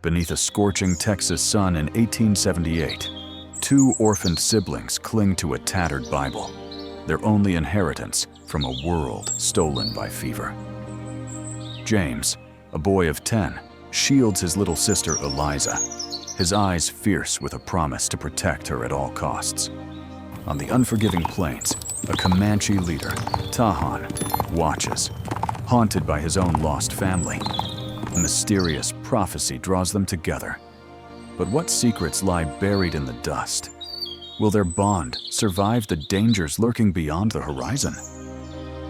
Beneath a scorching Texas sun in 1878, two orphaned siblings cling to a tattered Bible, their only inheritance from a world stolen by fever. James, a boy of 10, shields his little sister Eliza, his eyes fierce with a promise to protect her at all costs. On the unforgiving plains, a Comanche leader, Tahan, watches, haunted by his own lost family. A mysterious prophecy draws them together. But what secrets lie buried in the dust? Will their bond survive the dangers lurking beyond the horizon?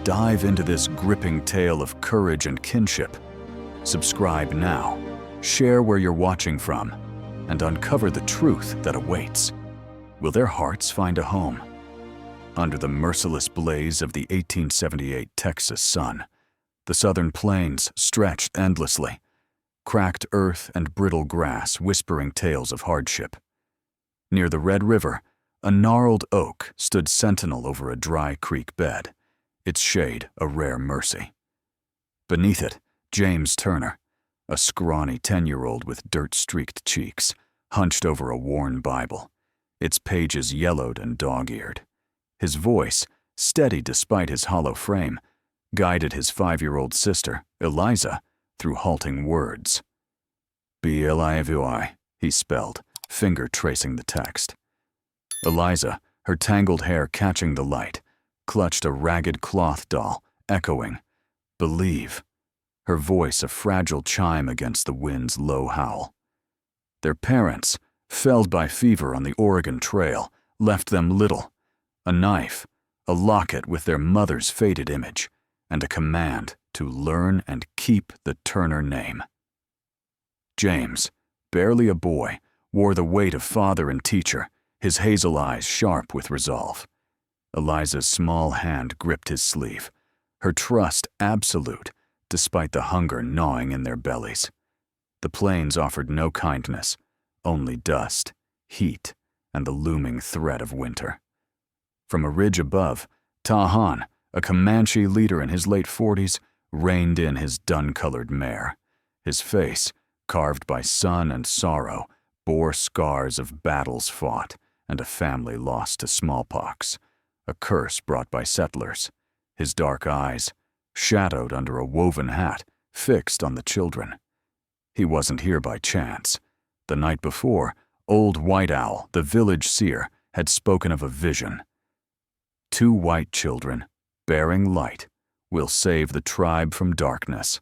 Dive into this gripping tale of courage and kinship. Subscribe now, share where you're watching from, and uncover the truth that awaits. Will their hearts find a home? Under the merciless blaze of the 1878 Texas sun, the southern plains stretched endlessly, cracked earth and brittle grass whispering tales of hardship. Near the Red River, a gnarled oak stood sentinel over a dry creek bed, its shade a rare mercy. Beneath it, James Turner, a scrawny 10-year-old with dirt-streaked cheeks, hunched over a worn Bible, its pages yellowed and dog-eared. His voice, steady despite his hollow frame, guided his 5-year-old sister, Eliza, through halting words. B-L-I-V-I, he spelled, finger tracing the text. Eliza, her tangled hair catching the light, clutched a ragged cloth doll, echoing, "Believe," her voice a fragile chime against the wind's low howl. Their parents, felled by fever on the Oregon Trail, left them little: a knife, a locket with their mother's faded image, and a command to learn and keep the Turner name. James, barely a boy, wore the weight of father and teacher, his hazel eyes sharp with resolve. Eliza's small hand gripped his sleeve, her trust absolute, despite the hunger gnawing in their bellies. The plains offered no kindness, only dust, heat, and the looming threat of winter. From a ridge above, Tahan, a Comanche leader in his late 40s, reined in his dun-colored mare. His face, carved by sun and sorrow, bore scars of battles fought and a family lost to smallpox, a curse brought by settlers. His dark eyes, shadowed under a woven hat, fixed on the children. He wasn't here by chance. The night before, old White Owl, the village seer, had spoken of a vision. 2 white children, bearing light, will save the tribe from darkness.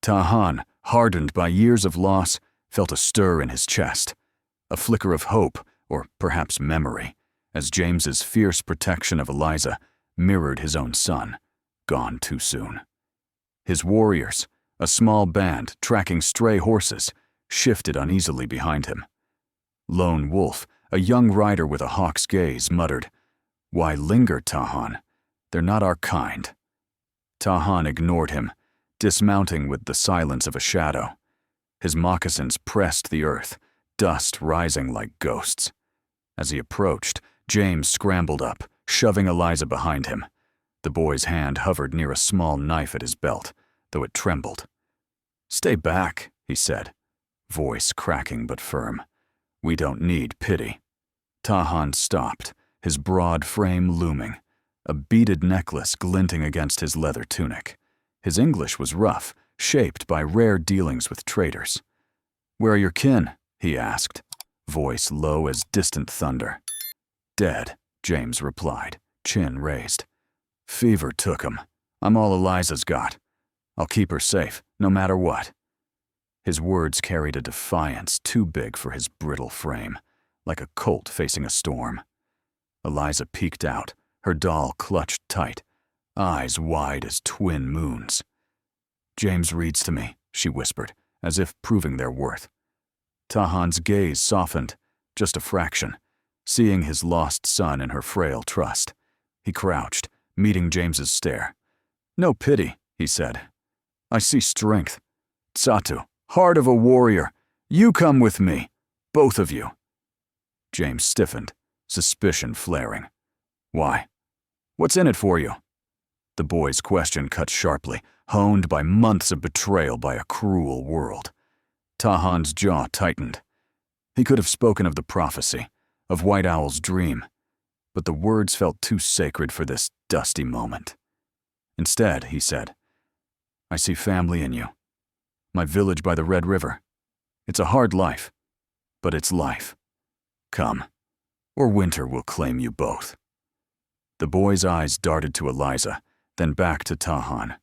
Tahan, hardened by years of loss, felt a stir in his chest, a flicker of hope, or perhaps memory, as James's fierce protection of Eliza mirrored his own son, gone too soon. His warriors, a small band tracking stray horses, shifted uneasily behind him. Lone Wolf, a young rider with a hawk's gaze, muttered, "Why linger, Tahan? They're not our kind." Tahan ignored him, dismounting with the silence of a shadow. His moccasins pressed the earth, dust rising like ghosts. As he approached, James scrambled up, shoving Eliza behind him. The boy's hand hovered near a small knife at his belt, though it trembled. "Stay back," he said, voice cracking but firm. "We don't need pity." Tahan stopped, his broad frame looming, a beaded necklace glinting against his leather tunic. His English was rough, shaped by rare dealings with traders. "Where are your kin?" he asked, voice low as distant thunder. "Dead," James replied, chin raised. "Fever took 'em. I'm all Eliza's got. I'll keep her safe, no matter what." His words carried a defiance too big for his brittle frame, like a colt facing a storm. Eliza peeked out, her doll clutched tight, eyes wide as twin moons. "James reads to me," she whispered, as if proving their worth. Tahan's gaze softened, just a fraction, seeing his lost son in her frail trust. He crouched, meeting James's stare. "No pity," he said. "I see strength. Tsatu, heart of a warrior, you come with me, both of you." James stiffened, suspicion flaring. "Why? What's in it for you?" The boy's question cut sharply, honed by months of betrayal by a cruel world. Tahan's jaw tightened. He could have spoken of the prophecy, of White Owl's dream, but the words felt too sacred for this dusty moment. Instead, he said, "I see family in you. My village by the Red River. It's a hard life, but it's life. Come, or winter will claim you both." The boy's eyes darted to Eliza, then back to Tahan.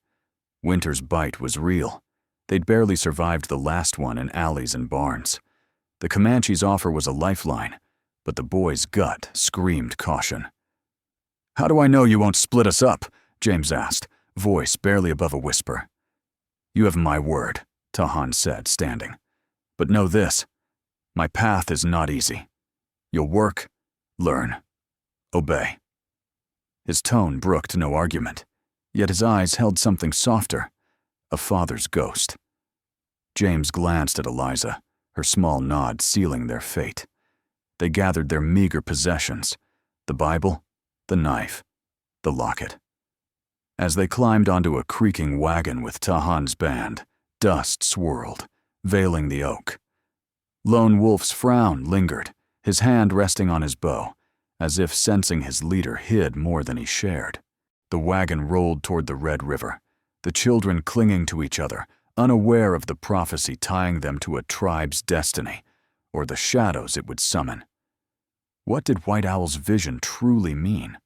Winter's bite was real. They'd barely survived the last one in alleys and barns. The Comanche's offer was a lifeline, but the boy's gut screamed caution. "How do I know you won't split us up?" James asked, voice barely above a whisper. "You have my word," Tahan said, standing. "But know this, my path is not easy. You'll work, learn, obey." His tone brooked no argument, yet his eyes held something softer, a father's ghost. James glanced at Eliza, her small nod sealing their fate. They gathered their meager possessions, the Bible, the knife, the locket. As they climbed onto a creaking wagon with Tahan's band, dust swirled, veiling the oak. Lone Wolf's frown lingered, his hand resting on his bow, as if sensing his leader hid more than he shared. The wagon rolled toward the Red River, the children clinging to each other, unaware of the prophecy tying them to a tribe's destiny, or the shadows it would summon. What did White Owl's vision truly mean?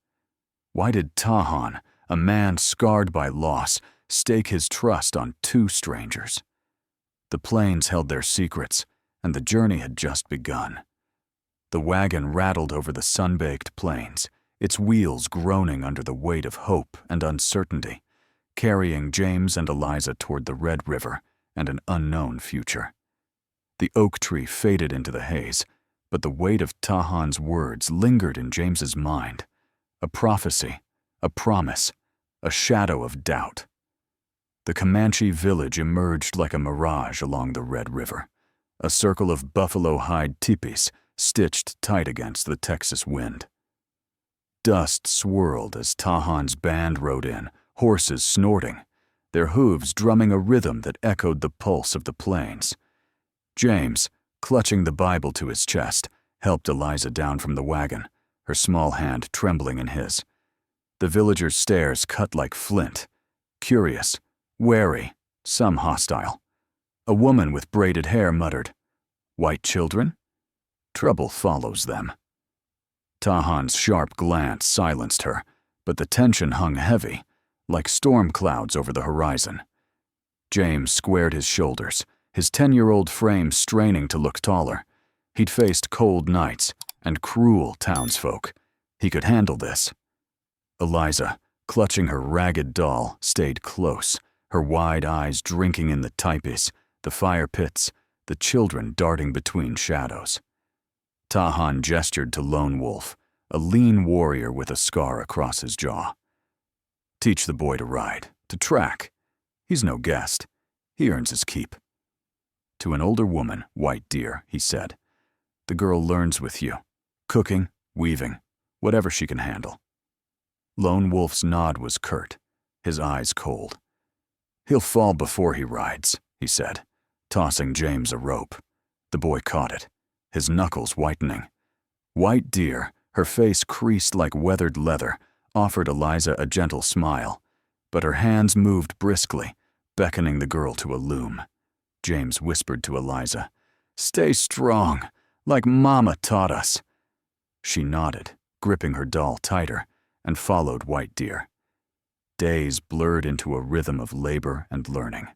Why did Tahan, a man scarred by loss, stake his trust on two strangers? The plains held their secrets, and the journey had just begun. The wagon rattled over the sun-baked plains, its wheels groaning under the weight of hope and uncertainty, carrying James and Eliza toward the Red River and an unknown future. The oak tree faded into the haze, but the weight of Tahan's words lingered in James's mind. A prophecy, a promise, a shadow of doubt. The Comanche village emerged like a mirage along the Red River, a circle of buffalo-hide teepees stitched tight against the Texas wind. Dust swirled as Tahan's band rode in, horses snorting, their hooves drumming a rhythm that echoed the pulse of the plains. James, clutching the Bible to his chest, helped Eliza down from the wagon, her small hand trembling in his. The villagers' stares cut like flint, curious, wary, some hostile. A woman with braided hair muttered, "White children? Trouble follows them." Tahan's sharp glance silenced her, but the tension hung heavy, like storm clouds over the horizon. James squared his shoulders, his 10-year-old frame straining to look taller. He'd faced cold nights and cruel townsfolk. He could handle this. Eliza, clutching her ragged doll, stayed close, her wide eyes drinking in the teepees, the fire pits, the children darting between shadows. Tahan gestured to Lone Wolf, a lean warrior with a scar across his jaw. "Teach the boy to ride, to track. He's no guest. He earns his keep." To an older woman, White Deer, he said, "The girl learns with you, cooking, weaving, whatever she can handle." Lone Wolf's nod was curt, his eyes cold. "He'll fall before he rides," he said, tossing James a rope. The boy caught it, his knuckles whitening. White Deer, her face creased like weathered leather, offered Eliza a gentle smile, but her hands moved briskly, beckoning the girl to a loom. James whispered to Eliza, "Stay strong, like Mama taught us." She nodded, gripping her doll tighter, and followed White Deer. Days blurred into a rhythm of labor and learning.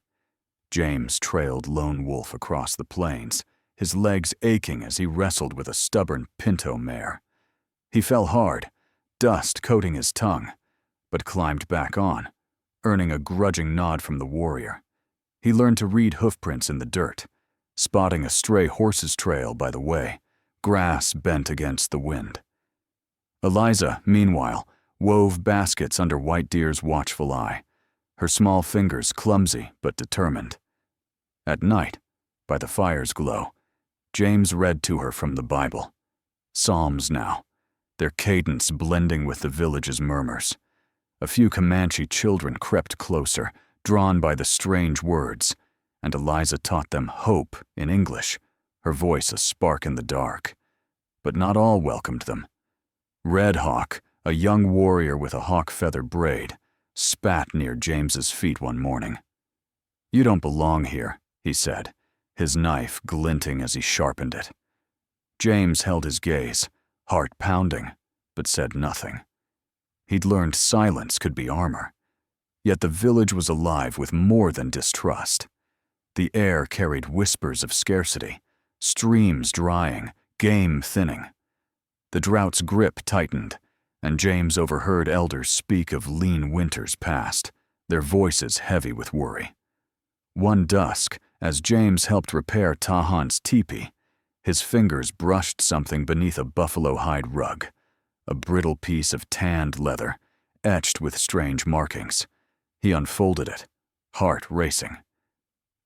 James trailed Lone Wolf across the plains, his legs aching as he wrestled with a stubborn pinto mare. He fell hard, dust coating his tongue, but climbed back on, earning a grudging nod from the warrior. He learned to read hoofprints in the dirt, spotting a stray horse's trail by the way, grass bent against the wind. Eliza, meanwhile, wove baskets under White Deer's watchful eye, her small fingers clumsy but determined. At night, by the fire's glow, James read to her from the Bible. Psalms now, their cadence blending with the village's murmurs. A few Comanche children crept closer, drawn by the strange words, and Eliza taught them hope in English, her voice a spark in the dark. But not all welcomed them. Red Hawk, a young warrior with a hawk feather braid, spat near James's feet one morning. "You don't belong here," he said, his knife glinting as he sharpened it. James held his gaze, heart pounding, but said nothing. He'd learned silence could be armor. Yet the village was alive with more than distrust. The air carried whispers of scarcity, streams drying, game thinning. The drought's grip tightened, and James overheard elders speak of lean winters past, their voices heavy with worry. One dusk, as James helped repair Tahan's teepee, his fingers brushed something beneath a buffalo hide rug, a brittle piece of tanned leather, etched with strange markings. He unfolded it, heart racing.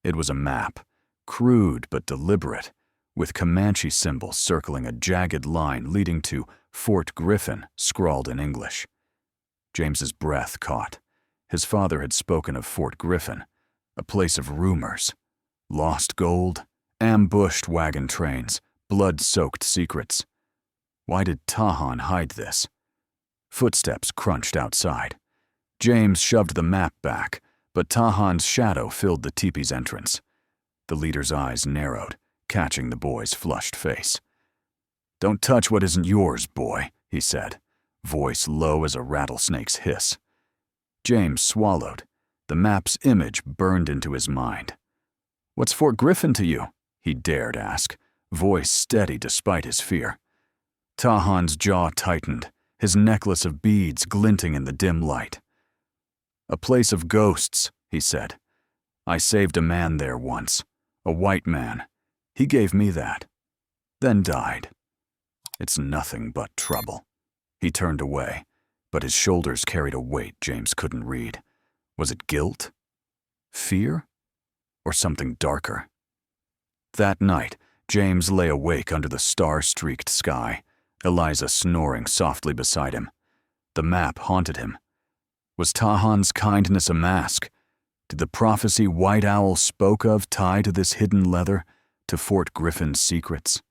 It was a map, crude but deliberate, with Comanche symbols circling a jagged line leading to Fort Griffin scrawled in English. James's breath caught. His father had spoken of Fort Griffin, a place of rumors. Lost gold, ambushed wagon trains, blood-soaked secrets. Why did Tahan hide this? Footsteps crunched outside. James shoved the map back, but Tahan's shadow filled the teepee's entrance. The leader's eyes narrowed, catching the boy's flushed face. "Don't touch what isn't yours, boy," he said, voice low as a rattlesnake's hiss. James swallowed. The map's image burned into his mind. "What's Fort Griffin to you?" he dared ask, voice steady despite his fear. Tahan's jaw tightened, his necklace of beads glinting in the dim light. "A place of ghosts," he said. "I saved a man there once, a white man. He gave me that, then died. It's nothing but trouble." He turned away, but his shoulders carried a weight James couldn't read. Was it guilt? Fear? Or something darker? That night, James lay awake under the star-streaked sky, Eliza snoring softly beside him. The map haunted him. Was Tahan's kindness a mask? Did the prophecy White Owl spoke of tie to this hidden leather, to Fort Griffin's secrets?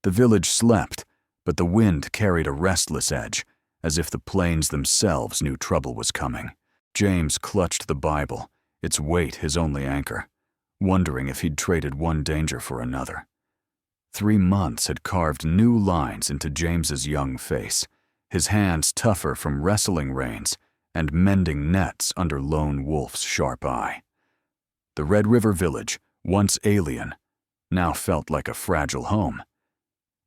The village slept, but the wind carried a restless edge, as if the plains themselves knew trouble was coming. James clutched the Bible, its weight his only anchor, wondering if he'd traded one danger for another. 3 months had carved new lines into James's young face, his hands tougher from wrestling reins and mending nets under Lone Wolf's sharp eye. The Red River village, once alien, now felt like a fragile home.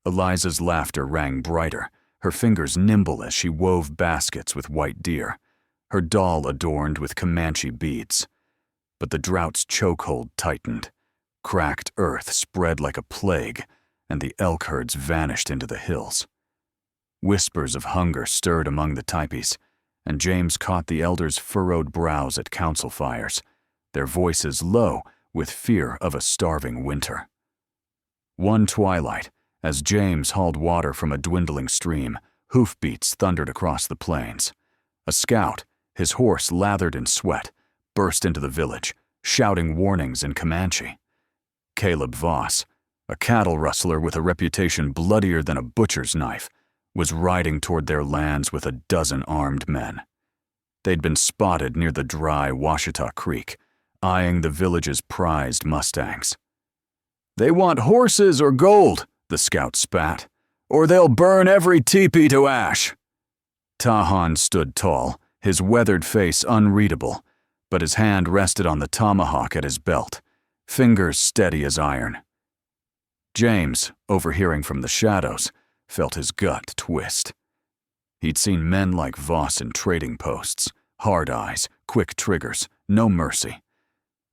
Eliza's laughter rang brighter, her fingers nimble as she wove baskets with white deer, her doll adorned with Comanche beads. But the drought's chokehold tightened. Cracked earth spread like a plague, and the elk herds vanished into the hills. Whispers of hunger stirred among the teepees, and James caught the elders' furrowed brows at council fires, their voices low with fear of a starving winter. One twilight, as James hauled water from a dwindling stream, hoofbeats thundered across the plains. A scout, his horse lathered in sweat, burst into the village, shouting warnings in Comanche. Caleb Voss, a cattle rustler with a reputation bloodier than a butcher's knife, was riding toward their lands with a dozen armed men. They'd been spotted near the dry Washita Creek, eyeing the village's prized mustangs. "They want horses or gold," the scout spat, "or they'll burn every teepee to ash." Tahan stood tall, his weathered face unreadable, but his hand rested on the tomahawk at his belt, fingers steady as iron. James, overhearing from the shadows, felt his gut twist. He'd seen men like Voss in trading posts, hard eyes, quick triggers, no mercy.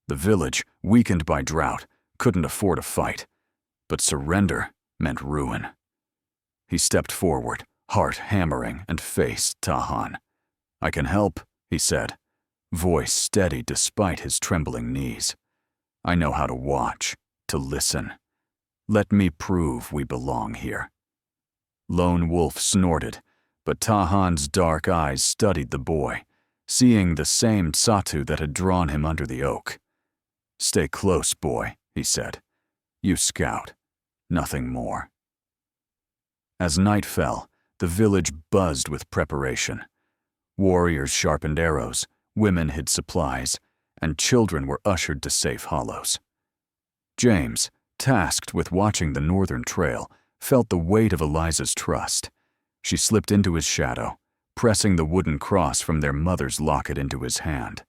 The village, weakened by drought, couldn't afford a fight, but surrender meant ruin. He stepped forward, heart hammering, and faced Tahan. "I can help," he said, voice steady despite his trembling knees. "I know how to watch, to listen. Let me prove we belong here." Lone Wolf snorted, but Tahan's dark eyes studied the boy, seeing the same Satu that had drawn him under the oak. "Stay close, boy," he said. "You scout, nothing more." As night fell, the village buzzed with preparation. Warriors sharpened arrows, women hid supplies, and children were ushered to safe hollows. James, tasked with watching the northern trail, felt the weight of Eliza's trust. She slipped into his shadow, pressing the wooden cross from their mother's locket into his hand.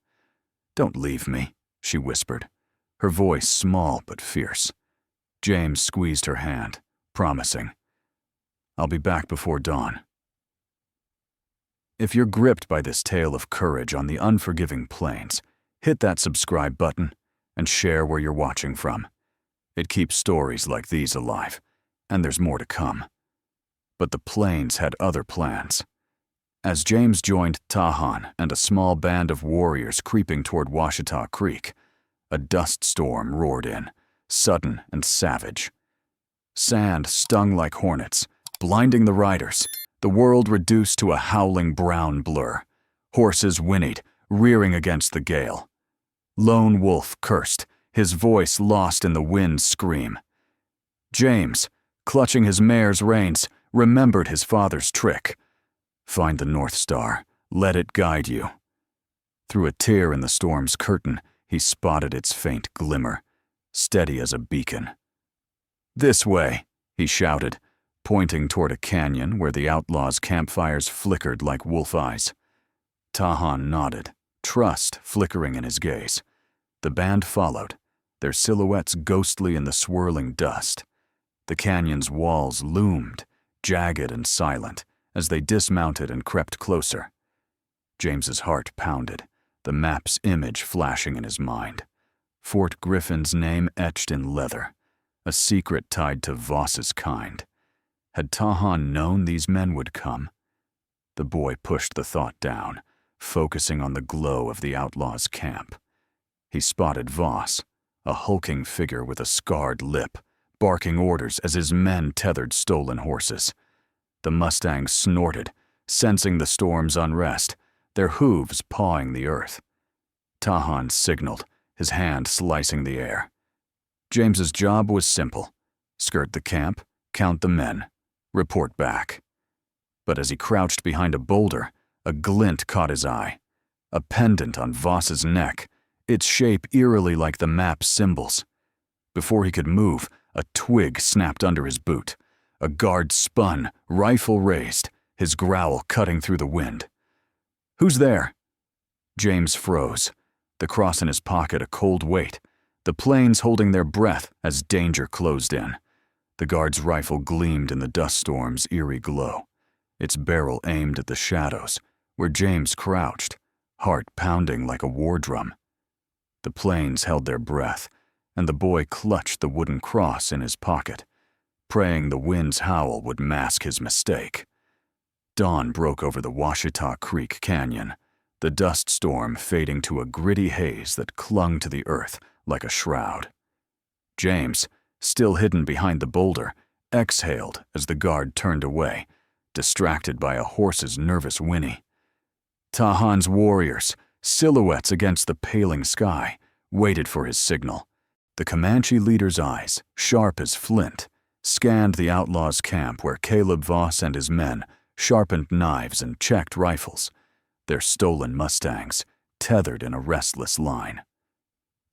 "Don't leave me," she whispered, her voice small but fierce. James squeezed her hand, promising, "I'll be back before dawn." If you're gripped by this tale of courage on the unforgiving plains, hit that subscribe button and share where you're watching from. It keeps stories like these alive, and there's more to come. But the plains had other plans. As James joined Tahan and a small band of warriors creeping toward Washita Creek, a dust storm roared in, sudden and savage. Sand stung like hornets, blinding the riders, the world reduced to a howling brown blur. Horses whinnied, rearing against the gale. Lone Wolf cursed, his voice lost in the wind's scream. James, clutching his mare's reins, remembered his father's trick. Find the North Star, let it guide you. Through a tear in the storm's curtain, he spotted its faint glimmer, steady as a beacon. "This way," he shouted, pointing toward a canyon where the outlaws' campfires flickered like wolf eyes. Tahan nodded, trust flickering in his gaze. The band followed, their silhouettes ghostly in the swirling dust. The canyon's walls loomed, jagged and silent, as they dismounted and crept closer. James's heart pounded, the map's image flashing in his mind. Fort Griffin's name etched in leather, a secret tied to Voss's kind. Had Tahan known these men would come? The boy pushed the thought down, focusing on the glow of the outlaws' camp. He spotted Voss, a hulking figure with a scarred lip, barking orders as his men tethered stolen horses. The mustangs snorted, sensing the storm's unrest, their hooves pawing the earth. Tahan signaled, his hand slicing the air. James's job was simple: skirt the camp, count the men, report back. But as he crouched behind a boulder, a glint caught his eye. A pendant on Voss's neck, its shape eerily like the map's symbols. Before he could move, a twig snapped under his boot. A guard spun, rifle raised, his growl cutting through the wind. "Who's there?" James froze, the cross in his pocket a cold weight, the planes holding their breath as danger closed in. The guard's rifle gleamed in the dust storm's eerie glow, its barrel aimed at the shadows, where James crouched, heart pounding like a war drum. The planes held their breath, and the boy clutched the wooden cross in his pocket, praying the wind's howl would mask his mistake. Dawn broke over the Washita Creek Canyon, the dust storm fading to a gritty haze that clung to the earth like a shroud. James, still hidden behind the boulder, exhaled as the guard turned away, distracted by a horse's nervous whinny. Tahan's warriors, silhouettes against the paling sky, waited for his signal. The Comanche leader's eyes, sharp as flint, scanned the outlaws' camp where Caleb Voss and his men sharpened knives and checked rifles, their stolen mustangs tethered in a restless line.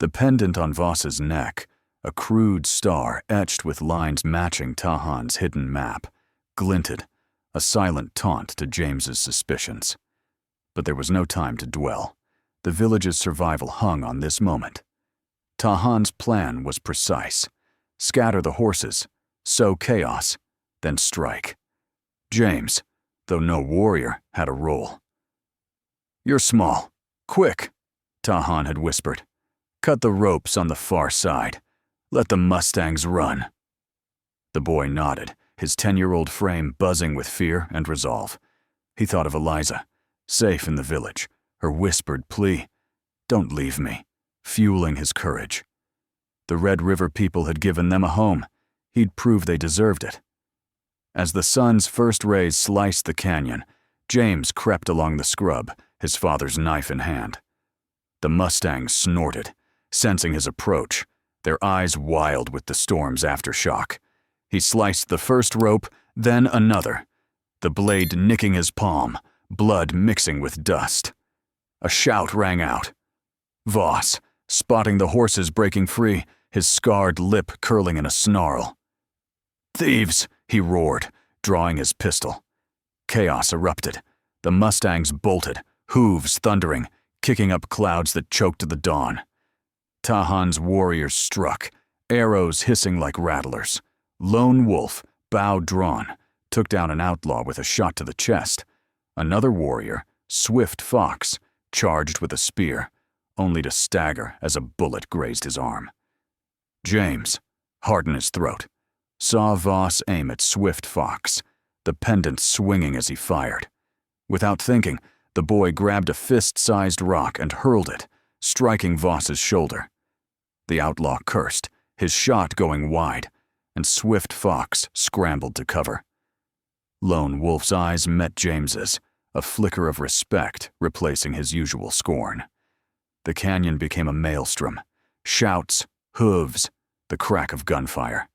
The pendant on Voss's neck, a crude star etched with lines matching Tahan's hidden map, glinted, a silent taunt to James's suspicions. But there was no time to dwell. The village's survival hung on this moment. Tahan's plan was precise: scatter the horses, sow chaos, then strike. James, though no warrior, had a role. "You're small. Quick," Tahan had whispered. "Cut the ropes on the far side. Let the mustangs run." The boy nodded, his 10-year-old frame buzzing with fear and resolve. He thought of Eliza, safe in the village, her whispered plea, "Don't leave me," fueling his courage. The Red River people had given them a home. He'd prove they deserved it. As the sun's first rays sliced the canyon, James crept along the scrub, his father's knife in hand. The mustangs snorted, sensing his approach, their eyes wild with the storm's aftershock. He sliced the first rope, then another, the blade nicking his palm, blood mixing with dust. A shout rang out. Voss, spotting the horses breaking free, his scarred lip curling in a snarl. "Thieves!" he roared, drawing his pistol. Chaos erupted. The mustangs bolted, hooves thundering, kicking up clouds that choked the dawn. Tahan's warriors struck, arrows hissing like rattlers. Lone Wolf, bow drawn, took down an outlaw with a shot to the chest. Another warrior, Swift Fox, charged with a spear, only to stagger as a bullet grazed his arm. James, heart in his throat, saw Voss aim at Swift Fox, the pendant swinging as he fired. Without thinking, the boy grabbed a fist-sized rock and hurled it, striking Voss's shoulder. The outlaw cursed, his shot going wide, and Swift Fox scrambled to cover. Lone Wolf's eyes met James's, a flicker of respect replacing his usual scorn. The canyon became a maelstrom. Shouts, hooves, the crack of gunfire.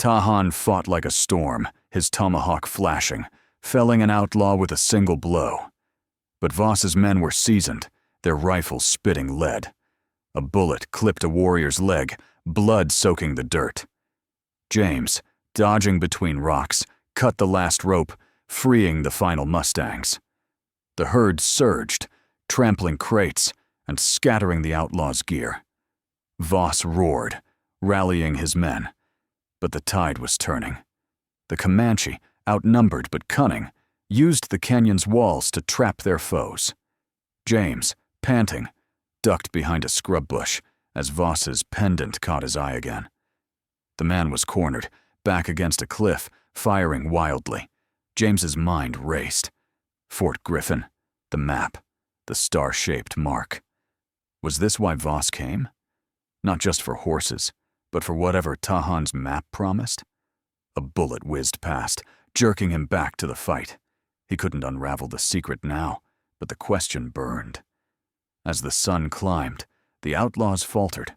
Tahan fought like a storm, his tomahawk flashing, felling an outlaw with a single blow. But Voss's men were seasoned, their rifles spitting lead. A bullet clipped a warrior's leg, blood soaking the dirt. James, dodging between rocks, cut the last rope, freeing the final mustangs. The herd surged, trampling crates and scattering the outlaw's gear. Voss roared, rallying his men, but the tide was turning. The Comanche, outnumbered but cunning, used the canyon's walls to trap their foes. James, panting, ducked behind a scrub bush as Voss's pendant caught his eye again. The man was cornered, back against a cliff, firing wildly. James's mind raced. Fort Griffin, the map, the star-shaped mark. Was this why Voss came? Not just for horses, but for whatever Tahan's map promised? A bullet whizzed past, jerking him back to the fight. He couldn't unravel the secret now, but the question burned. As the sun climbed, the outlaws faltered.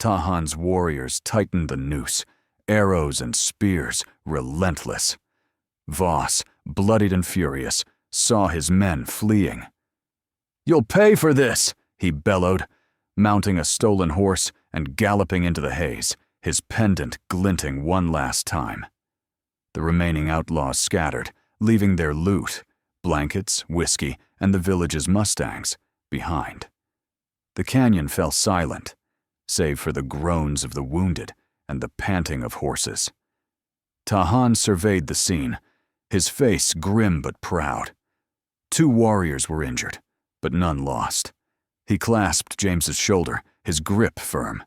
Tahan's warriors tightened the noose, arrows and spears relentless. Voss, bloodied and furious, saw his men fleeing. "You'll pay for this!" he bellowed, mounting a stolen horse and galloping into the haze, his pendant glinting one last time. The remaining outlaws scattered, leaving their loot, blankets, whiskey, and the village's mustangs, behind. The canyon fell silent, save for the groans of the wounded and the panting of horses. Tahan surveyed the scene, his face grim but proud. 2 warriors were injured, but none lost. He clasped James's shoulder, his grip firm.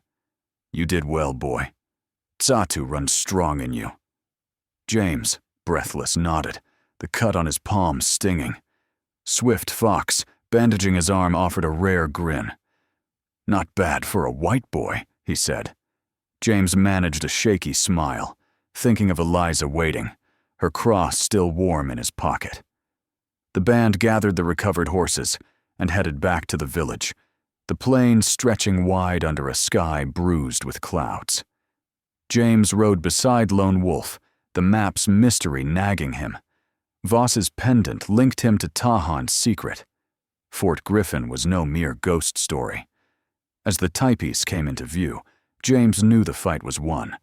"You did well, boy. Tsatu runs strong in you." James, breathless, nodded, the cut on his palm stinging. Swift Fox, bandaging his arm, offered a rare grin. "Not bad for a white boy," he said. James managed a shaky smile, thinking of Eliza waiting, her cross still warm in his pocket. The band gathered the recovered horses and headed back to the village, the plain stretching wide under a sky bruised with clouds. James rode beside Lone Wolf, the map's mystery nagging him. Voss's pendant linked him to Tahan's secret. Fort Griffin was no mere ghost story. As the typepiece came into view, James knew the fight was won,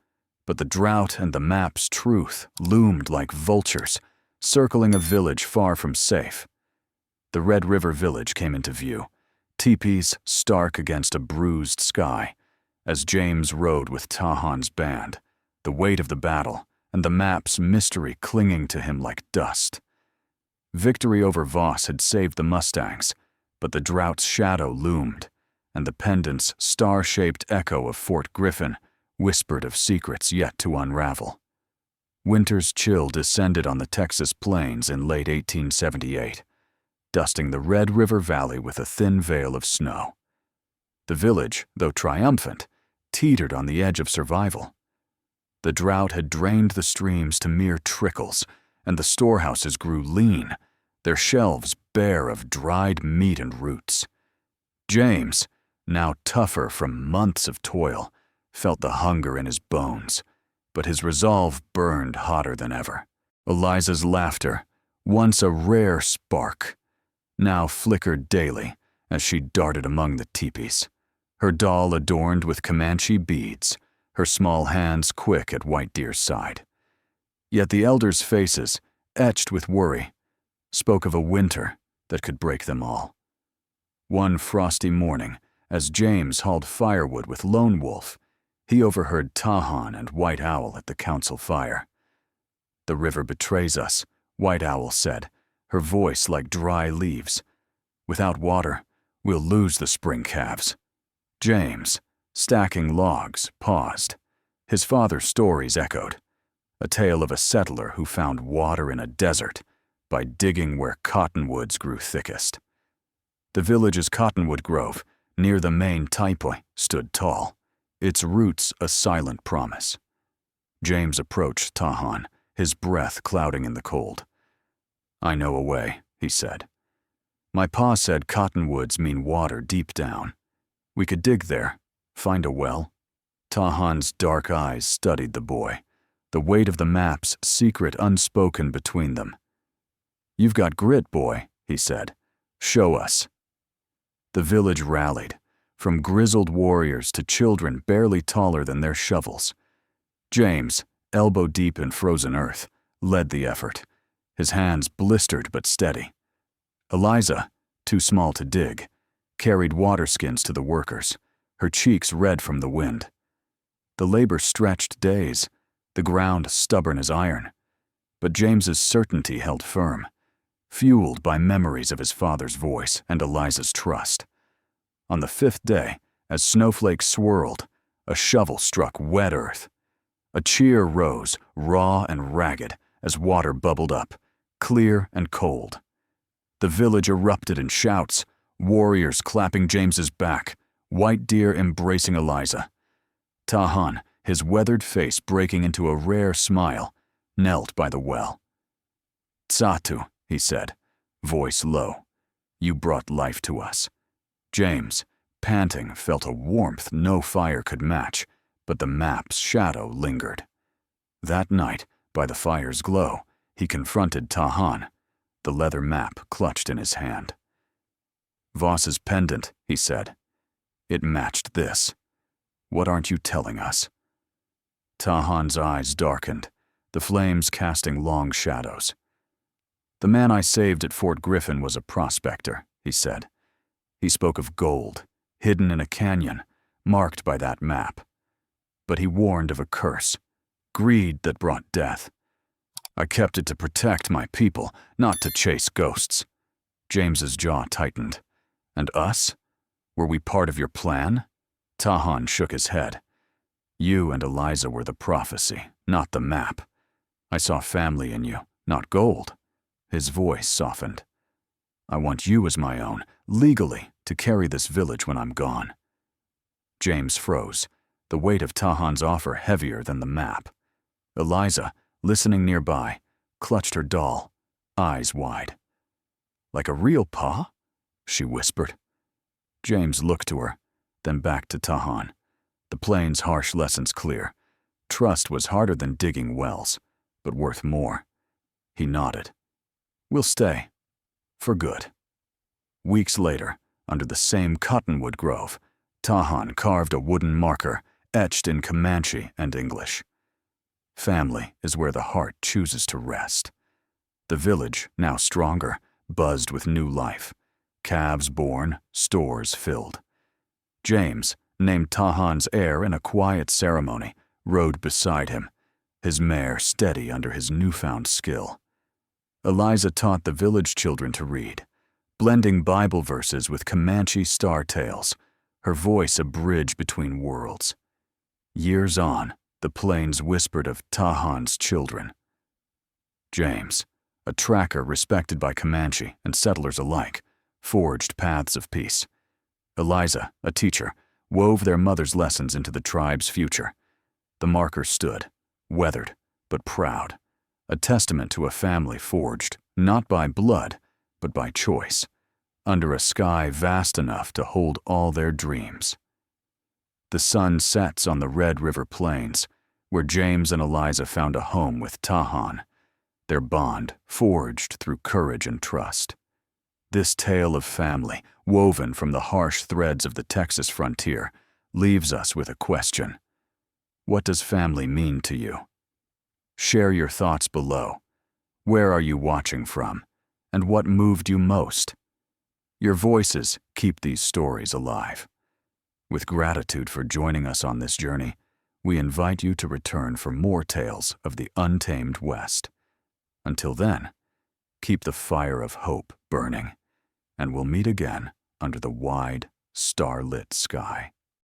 but the drought and the map's truth loomed like vultures, circling a village far from safe. The Red River village came into view, teepees stark against a bruised sky, as James rode with Tahan's band, the weight of the battle and the map's mystery clinging to him like dust. Victory over Voss had saved the mustangs, but the drought's shadow loomed, and the pendant's star-shaped echo of Fort Griffin whispered of secrets yet to unravel. Winter's chill descended on the Texas plains in late 1878, dusting the Red River Valley with a thin veil of snow. The village, though triumphant, teetered on the edge of survival. The drought had drained the streams to mere trickles, and the storehouses grew lean, their shelves bare of dried meat and roots. James, now tougher from months of toil, felt the hunger in his bones, but his resolve burned hotter than ever. Eliza's laughter, once a rare spark, now flickered daily as she darted among the teepees, her doll adorned with Comanche beads, her small hands quick at White Deer's side. Yet the elders' faces, etched with worry, spoke of a winter that could break them all. One frosty morning, as James hauled firewood with Lone Wolf, he overheard Tahan and White Owl at the council fire. "The river betrays us," White Owl said, her voice like dry leaves. "Without water, we'll lose the spring calves." James, stacking logs, paused. His father's stories echoed, a tale of a settler who found water in a desert by digging where cottonwoods grew thickest. The village's cottonwood grove, near the main Taipoi, stood tall, its roots a silent promise. James approached Tahan, his breath clouding in the cold. "I know a way," he said. "My pa said cottonwoods mean water deep down. We could dig there, find a well." Tahan's dark eyes studied the boy, the weight of the map's secret unspoken between them. "You've got grit, boy," he said. "Show us." The village rallied, from grizzled warriors to children barely taller than their shovels. James, elbow deep in frozen earth, led the effort, his hands blistered but steady. Eliza, too small to dig, carried water skins to the workers, her cheeks red from the wind. The labor stretched days, the ground stubborn as iron, but James's certainty held firm, fueled by memories of his father's voice and Eliza's trust. On the 5th day, as snowflakes swirled, a shovel struck wet earth. A cheer rose, raw and ragged, as water bubbled up, clear and cold. The village erupted in shouts, warriors clapping James's back, White Deer embracing Eliza. Tahan, his weathered face breaking into a rare smile, knelt by the well. "Tsatu," he said, voice low, "you brought life to us." James, panting, felt a warmth no fire could match, but the map's shadow lingered. That night, by the fire's glow, he confronted Tahan, the leather map clutched in his hand. "Voss's pendant," he said. "It matched this. What aren't you telling us?" Tahan's eyes darkened, the flames casting long shadows. "The man I saved at Fort Griffin was a prospector," he said. "He spoke of gold, hidden in a canyon, marked by that map. But he warned of a curse, greed that brought death. I kept it to protect my people, not to chase ghosts." James's jaw tightened. "And us? Were we part of your plan?" Tahan shook his head. "You and Eliza were the prophecy, not the map. I saw family in you, not gold." His voice softened. "I want you as my own, legally, to carry this village when I'm gone." James froze, the weight of Tahan's offer heavier than the map. Eliza, listening nearby, clutched her doll, eyes wide. "Like a real pa?" she whispered. James looked to her, then back to Tahan, the plain's harsh lessons clear. Trust was harder than digging wells, but worth more. He nodded. "We'll stay. For good." Weeks later, under the same cottonwood grove, Tahan carved a wooden marker etched in Comanche and English. Family is where the heart chooses to rest. The village, now stronger, buzzed with new life. Calves born, stores filled. James, named Tahan's heir in a quiet ceremony, rode beside him, his mare steady under his newfound skill. Eliza taught the village children to read, blending Bible verses with Comanche star tales, her voice a bridge between worlds. Years on, the plains whispered of Tahan's children. James, a tracker respected by Comanche and settlers alike, forged paths of peace. Eliza, a teacher, wove their mother's lessons into the tribe's future. The marker stood, weathered, but proud, a testament to a family forged, not by blood, but by choice, under a sky vast enough to hold all their dreams. The sun sets on the Red River Plains, where James and Eliza found a home with Tahan, their bond forged through courage and trust. This tale of family, woven from the harsh threads of the Texas frontier, leaves us with a question. What does family mean to you? Share your thoughts below. Where are you watching from? And what moved you most? Your voices keep these stories alive. With gratitude for joining us on this journey, we invite you to return for more tales of the untamed West. Until then, keep the fire of hope burning, and we'll meet again under the wide, starlit sky.